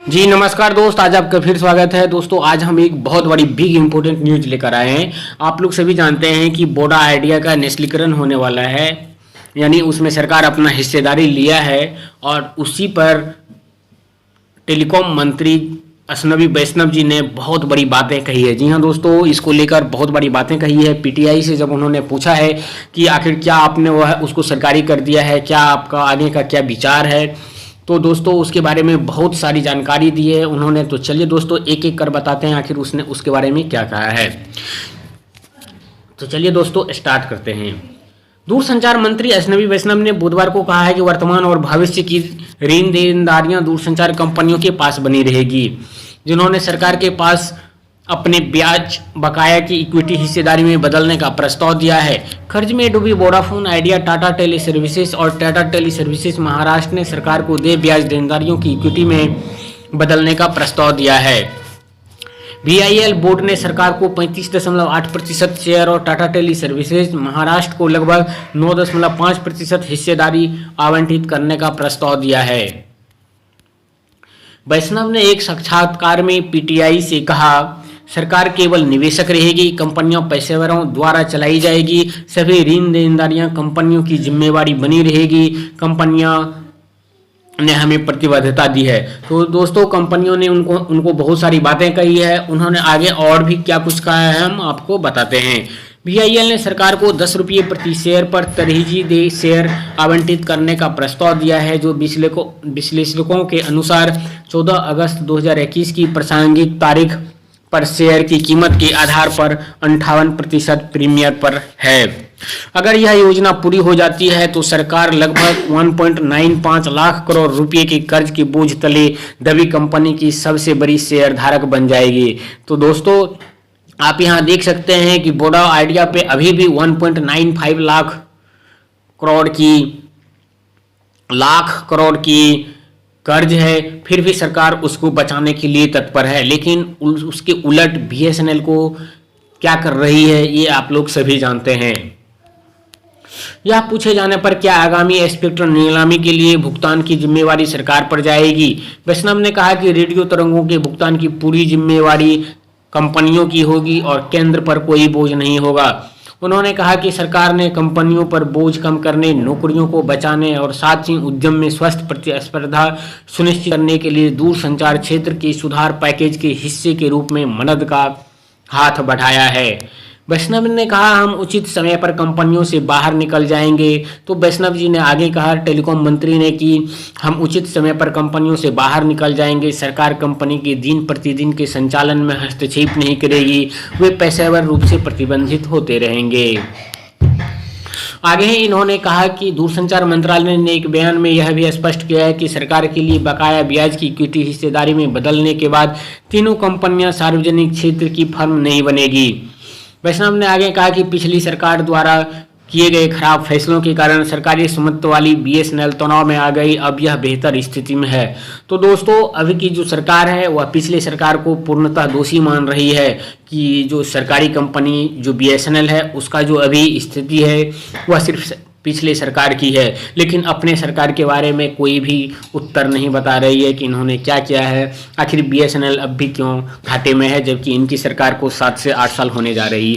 जी नमस्कार दोस्त, आज आपका फिर स्वागत है। दोस्तों आज हम एक बहुत बड़ी बिग इंपॉर्टेंट न्यूज लेकर आए हैं। आप लोग सभी जानते हैं कि वोडा आइडिया का निश्चिलीकरण होने वाला है, यानी उसमें सरकार अपना हिस्सेदारी लिया है और उसी पर टेलीकॉम मंत्री अश्विनी वैष्णव जी ने बहुत बड़ी बातें कही है। जी हाँ दोस्तों, इसको लेकर बहुत बड़ी बातें कही है। पीटीआई से जब उन्होंने पूछा है कि आखिर क्या आपने वह उसको सरकारी कर दिया है, क्या आपका आगे का क्या विचार है, तो दोस्तों उसके बारे में बहुत सारी जानकारी दी है उन्होंने। तो चलिए दोस्तों एक एक कर बताते हैं आखिर उसने उसके बारे में क्या कहा है। तो चलिए दोस्तों स्टार्ट करते हैं। दूरसंचार मंत्री अश्विनी वैष्णव ने बुधवार को कहा है कि वर्तमान और भविष्य की ऋण देनदारियां दूरसंचार कंपनियों के पास बनी रहेगी, जिन्होंने सरकार के पास अपने ब्याज बकाया की इक्विटी हिस्सेदारी में बदलने का प्रस्ताव दिया है। कर्ज में डूबी Vodafone Idea, Tata teleservices और टाटा टेली सर्विसेज महाराष्ट्र ने सरकार को देय ब्याज देनदारियों की इक्विटी में बदलने का प्रस्ताव दिया है। बीआईएल बोर्ड ने सरकार को 35.8% शेयर और टाटा टेली सर्विसेज महाराष्ट्र को लगभग 9.5% हिस्सेदारी आवंटित करने का प्रस्ताव दिया है। वैष्णव ने एक साक्षात्कार में पीटीआई से कहा, सरकार केवल निवेशक रहेगी, कंपनियां पेशेवरों द्वारा चलाई जाएगी, सभी ऋण देनदारियां कंपनियों की जिम्मेवारी बनी रहेगी। कंपनियां ने हमें प्रतिबद्धता दी है। तो दोस्तों कंपनियों ने उनको बहुत सारी बातें कही है। उन्होंने आगे और भी क्या कुछ कहा है हम आपको बताते हैं। बीआईएल ने सरकार को 10 रुपये प्रति शेयर पर तरजीही शेयर आवंटित करने का प्रस्ताव दिया है, जो विश्लेषकों के अनुसार 14 अगस्त 2021 की प्रासंगिक तारीख पर शेयर की कीमत के आधार पर 58% प्रीमियर पर है। अगर यह योजना पूरी हो जाती है तो सरकार लगभग 1.95 लाख करोड़ रुपए के कर्ज के बोझ तले दबी कंपनी की सबसे बड़ी शेयर धारक बन जाएगी। तो दोस्तों आप यहां देख सकते हैं कि वोडा आइडिया पे अभी भी 1.95 लाख करोड़ की कर्ज है, फिर भी सरकार उसको बचाने के लिए तत्पर है। लेकिन उसके उलट बीएसएनएल को क्या कर रही है ये आप लोग सभी जानते हैं। यह पूछे जाने पर क्या आगामी स्पेक्ट्रम नीलामी के लिए भुगतान की जिम्मेवारी सरकार पर जाएगी, वैष्णव ने कहा कि रेडियो तरंगों के भुगतान की पूरी जिम्मेवारी कंपनियों की होगी और केंद्र पर कोई बोझ नहीं होगा। उन्होंने कहा कि सरकार ने कंपनियों पर बोझ कम करने, नौकरियों को बचाने और साथ ही उद्यम में स्वस्थ प्रतिस्पर्धा सुनिश्चित करने के लिए दूरसंचार क्षेत्र के सुधार पैकेज के हिस्से के रूप में मदद का हाथ बढ़ाया है। वैष्णव ने कहा, हम उचित समय पर कंपनियों से बाहर निकल जाएंगे। तो वैष्णव जी ने आगे कहा, टेलीकॉम मंत्री ने, कि हम उचित समय पर कंपनियों से बाहर निकल जाएंगे। सरकार कंपनी के दिन प्रतिदिन के संचालन में हस्तक्षेप नहीं करेगी, वे पेशेवर रूप से प्रतिबंधित होते रहेंगे। आगे इन्होंने कहा कि दूरसंचार मंत्रालय ने एक बयान में यह भी स्पष्ट किया है कि सरकार के लिए बकाया ब्याज की इक्विटी हिस्सेदारी में बदलने के बाद तीनों कंपनियां सार्वजनिक क्षेत्र की फर्म नहीं बनेगी। वैष्णव ने आगे कहा कि पिछली सरकार द्वारा किए गए खराब फैसलों के कारण सरकारी स्वामित्व वाली बीएसएनएल तनाव में आ गई, अब यह बेहतर स्थिति में है। तो दोस्तों अभी की जो सरकार है वह पिछली सरकार को पूर्णतः दोषी मान रही है कि जो सरकारी कंपनी जो बीएसएनएल है उसका जो अभी स्थिति है वह सिर्फ पिछले सरकार की है, लेकिन अपने सरकार के बारे में कोई भी उत्तर नहीं बता रही है कि इन्होंने क्या किया है। आखिर बीएसएनएल अब भी क्यों घाटे में है, जबकि इनकी सरकार को 7 से 8 साल होने जा रही है।